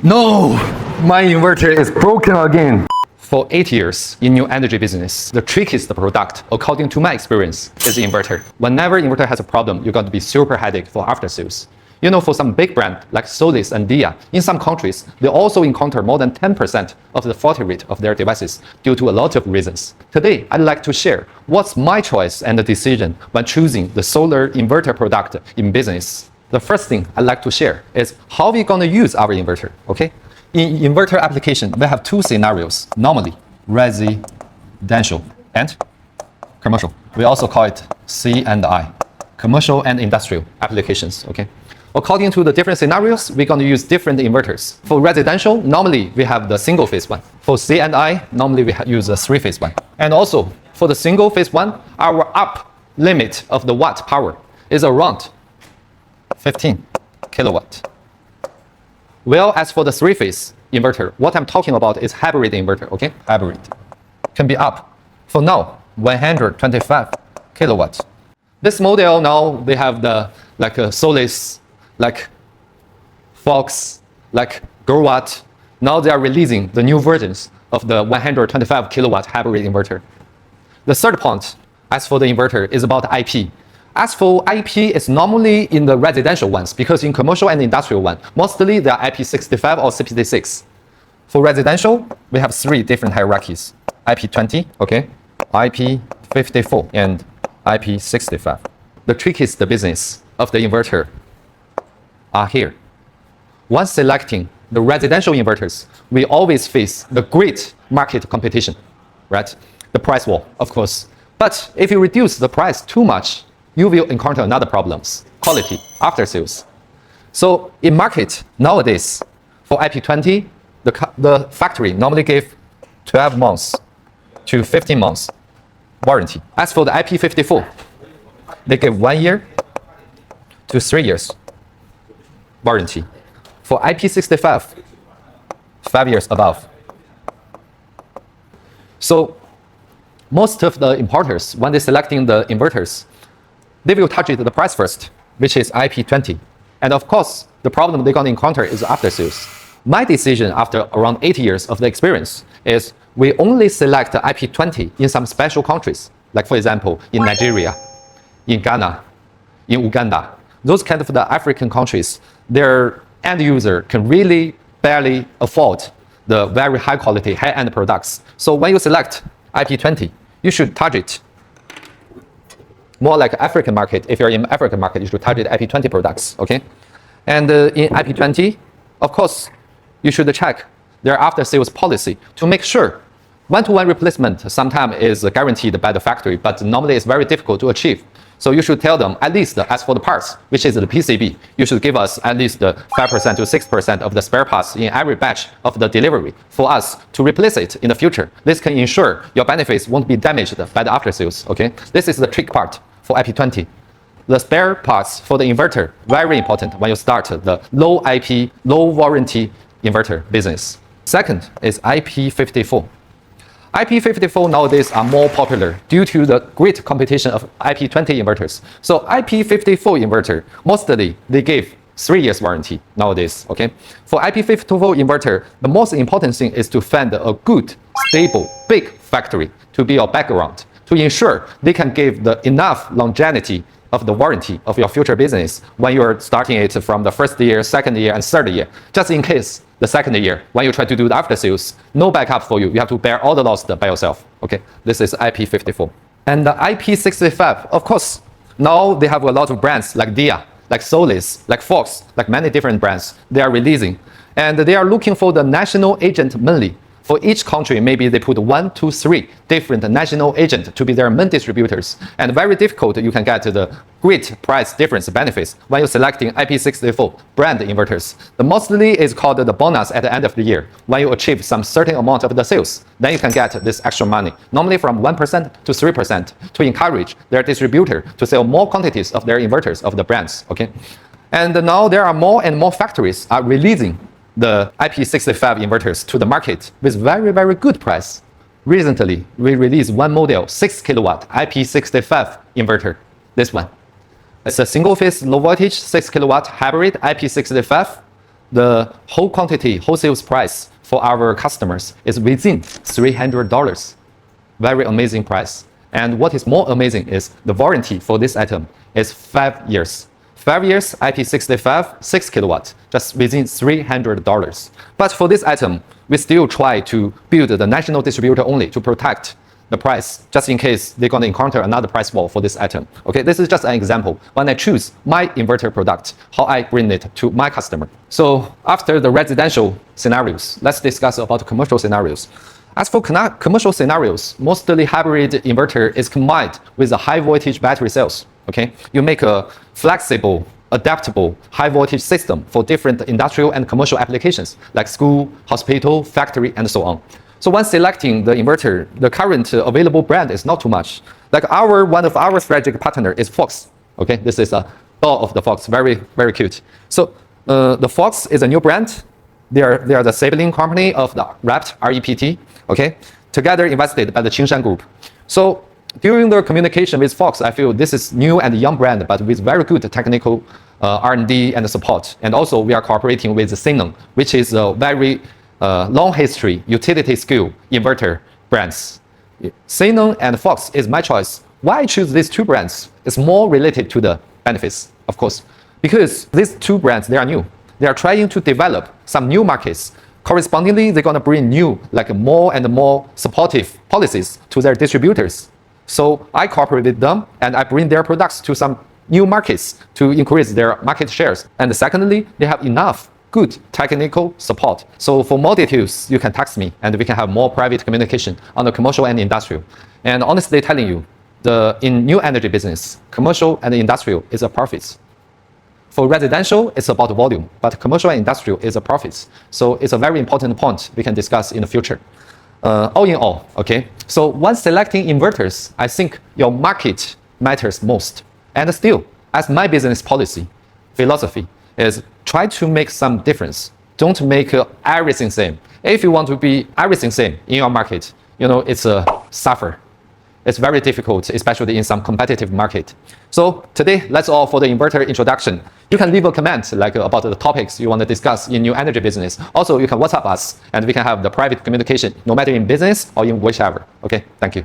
No! My inverter is broken again. For 8 years in new energy business, the trickiest product, according to my experience, is inverter. Whenever inverter has a problem, you're going to be super headache for after sales. You know, for some big brand like Solis and Dia, in some countries, they also encounter more than 10% of the faulty rate of their devices due to a lot of reasons. Today, I'd like to share what's my choice and the decision when choosing the solar inverter product in business. The first thing I'd like to share is how we're going to use our inverter, okay? In inverter application, we have two scenarios, normally residential and commercial. We also call it C and I, commercial and industrial applications, okay? According to the different scenarios, we're going to use different inverters. For residential, normally we have the single phase one. For C and I, normally we use a three phase one. And also, for the single phase one, our up limit of the watt power is around 15 kilowatt. Well, as for the three-phase inverter, what I'm talking about is hybrid inverter, okay? Hybrid can be up, for now, 125 kilowatt. This model now, they have the Solis, like Fox, like Growatt. Now they are releasing the new versions of the 125 kilowatt hybrid inverter. The third point, as for the inverter, is about IP. As for IP, it's normally in the residential ones, because in commercial and industrial one, mostly they are IP65 or CPC6. For residential, we have three different hierarchies. IP20, okay, IP54, and IP65. The trickiest business of the inverter are here. Once selecting the residential inverters, we always face the great market competition, right? The price war, of course. But if you reduce the price too much, you will encounter another problems, quality, after sales. So in market nowadays, for IP20, the factory normally give 12 months to 15 months warranty. As for the IP54, they give 1 year to 3 years warranty. For IP65, 5 years above. So most of the importers, when they're selecting the inverters, they will target the price first, which is IP20. And of course, the problem they're going to encounter is after sales. My decision after around 8 years of the experience is we only select IP20 in some special countries, like for example, in Nigeria, in Ghana, in Uganda. Those kind of the African countries, their end user can really barely afford the very high quality, high-end products. So when you select IP20, you should target more like African market. If you're in African market, you should target IP20 products, okay? And in IP20, of course, you should check their after-sales policy to make sure one-to-one replacement sometimes is guaranteed by the factory, but normally it's very difficult to achieve. So you should tell them, at least as for the parts, which is the PCB, you should give us at least 5% to 6% of the spare parts in every batch of the delivery for us to replace it in the future. This can ensure your benefits won't be damaged by the after sales, okay? This is the trick part for IP20. The spare parts for the inverter, very important when you start the low IP, low warranty inverter business. Second is IP54. IP54 nowadays are more popular due to the great competition of IP20 inverters. So IP54 inverter, mostly they give 3 years warranty nowadays, okay? For IP54 inverter, the most important thing is to find a good, stable, big factory to be your background, to ensure they can give the enough longevity of the warranty of your future business when you're starting it from the first year, second year, and third year. Just in case the second year, when you try to do the after sales, no backup for you. You have to bear all the loss by yourself. Okay, this is IP54. And the IP65, of course, now they have a lot of brands like Dia, like Solis, like Fox, like many different brands they are releasing. And they are looking for the national agent mainly. For each country, maybe they put 1 to 3 different national agents to be their main distributors. And very difficult, you can get the great price difference benefits when you're selecting IP64 brand inverters. The mostly is called the bonus at the end of the year. When you achieve some certain amount of the sales, then you can get this extra money, normally from 1% to 3%, to encourage their distributor to sell more quantities of their inverters of the brands, okay? And now there are more and more factories are releasing the IP65 inverters to the market with very, very good price. Recently, we released one model, 6 kilowatt IP65 inverter, this one. It's a single phase low voltage 6 kilowatt hybrid IP65. the whole quantity, wholesale price for our customers is within $300. Very amazing price. And what is more amazing is the warranty for this item is 5 years. 5 years, IP65, 6 kilowatt, just within $300. But for this item, we still try to build the national distributor only to protect the price, just in case they're going to encounter another price war for this item. Okay, this is just an example. When I choose my inverter product, how I bring it to my customer. So after the residential scenarios, let's discuss about commercial scenarios. As for commercial scenarios, mostly hybrid inverter is combined with a high voltage battery cells. Okay, you make a flexible, adaptable high voltage system for different industrial and commercial applications like school, hospital, factory, and so on. So when selecting the inverter, the current available brand is not too much. Like one of our strategic partner is Fox. Okay, this is a doll of the Fox, very, very cute. So the Fox is a new brand. They are the sibling company of the REPT. Okay, together invested by the Qingshan Group. So during the communication with Fox, I feel this is new and young brand, but with very good technical R&D and support. And also we are cooperating with Sineng, which is a very long history utility scale inverter brands. Sineng and Fox is my choice. Why I choose these two brands? It's more related to the benefits, of course, because these two brands, they are new. They are trying to develop some new markets. Correspondingly, they're going to bring new, like more and more supportive policies to their distributors. So I cooperate with them and I bring their products to some new markets to increase their market shares. And secondly, they have enough good technical support. So for more details, you can text me and we can have more private communication on the commercial and industrial. And honestly telling you, in new energy business, commercial and industrial is a profit. For residential, it's about volume, but commercial and industrial is a profit. So it's a very important point we can discuss in the future. All in all, okay. So when selecting inverters, I think your market matters most. And still, as my business policy, philosophy is try to make some difference. Don't make everything same. If you want to be everything same in your market, it's a suffer. It's very difficult, especially in some competitive market. So today, that's all for the inverter introduction. You can leave a comment about the topics you want to discuss in new energy business. Also, you can WhatsApp us and we can have the private communication, no matter in business or in whichever. Okay, thank you.